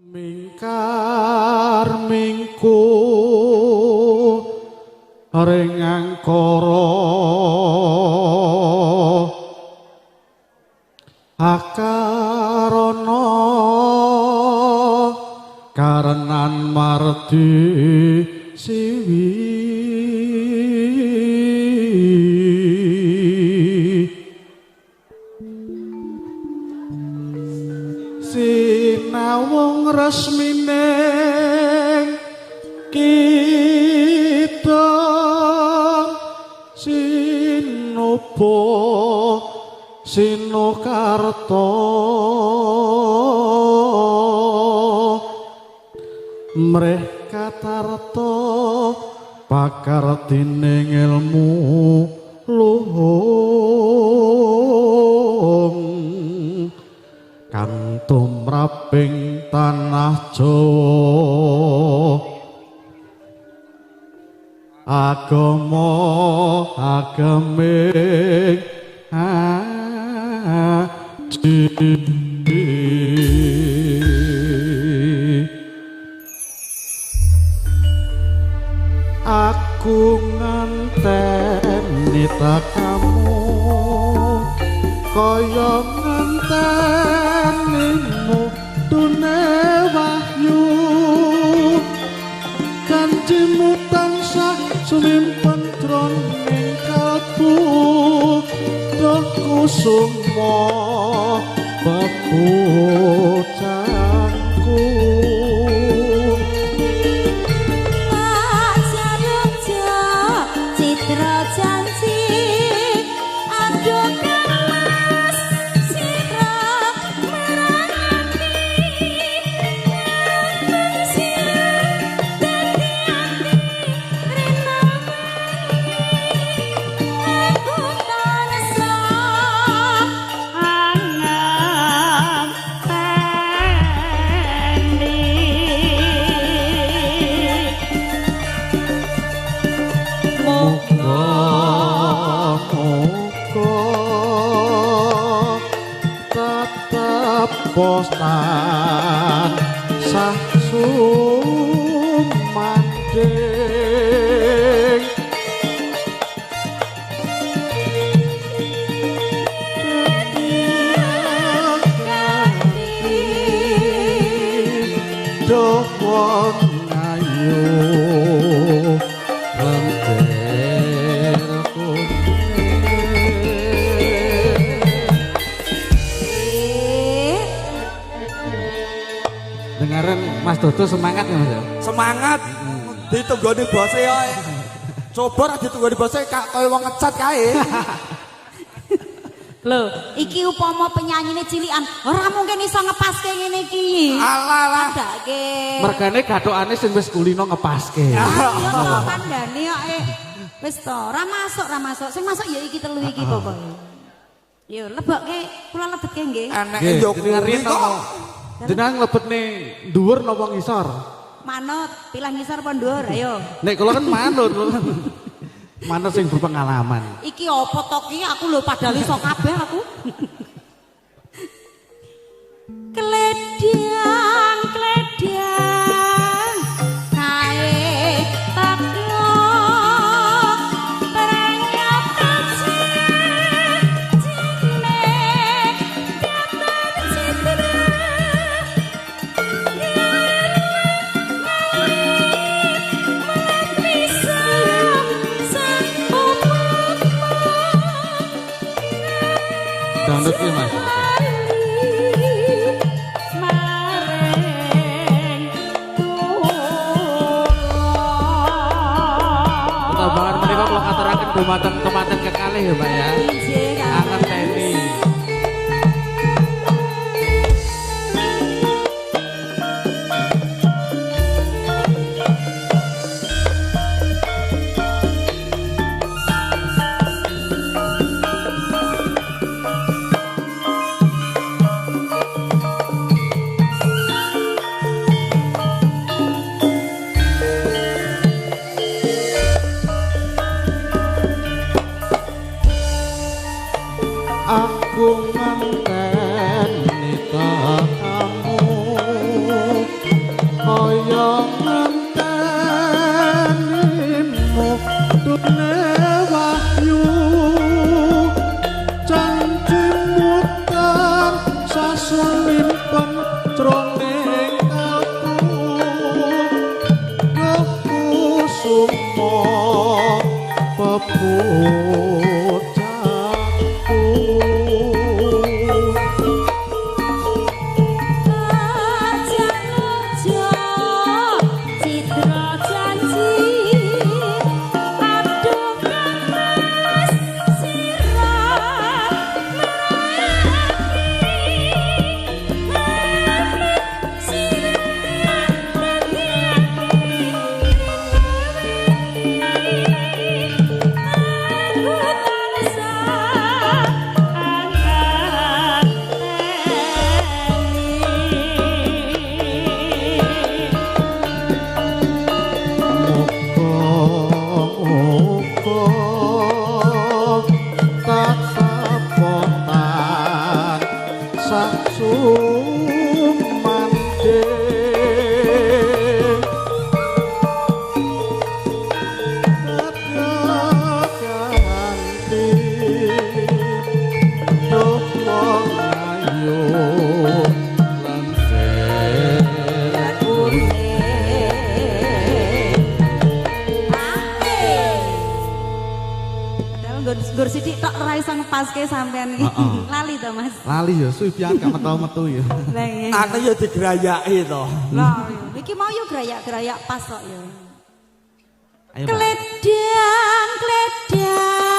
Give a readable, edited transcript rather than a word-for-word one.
Mingkar mingku ring angkara akarana karenan mardi siwi sinawung resmine kita sinopo sinokarto mereka tarto pakar tining ilmu luhung kang tumraping tanah Jawa agama agaming aku ngenteni kamu kaya ngentenimu dune wahyu janjimu tansah sumimpen jroning kalbu doh kusuma bebucanku postan sah sumanding doh wong ayu Mas Dodo semangat ya Mas? Semangat. Ditunggoni bose yo. Coba ra ditunggoni bose kaya wong ngecat kae. Lho, iki upama penyanyine cilikan, ora mungkin iso ngepaske ngene iki. Alah. Ndake. Mergane gathokane sing wis kulino ngepaske. Ya to kandhane kok wis to, ora masuk. Sing masuk ya iki telu iki pokoke. Yo lebokke, kula lebetke nggih. Anake yo kuwi kok. Jenengan mlebetne dhuwur napa ngisor? Manut, pilih ngisor apa dhuwur, ayo. Nek kula kan manut. Manut sing berpengalaman. Iki apa to ki aku lho padahal iso kabeh aku. Kledang kae takno perenyap cine dapat citra Download ya Mas. Pertambangan mereka kalau ngaturakan dumateng kekalih ya Pak ya. Angan teni. ngepaske sampean iki. Lali to, Mas. Lali ya, suwi pian gak metu-metu ya. Lah iya. Aku ya digerayaki to. Lah iki mau yo grayak-grayak pas kok yo. Ayo. Kledang, kledang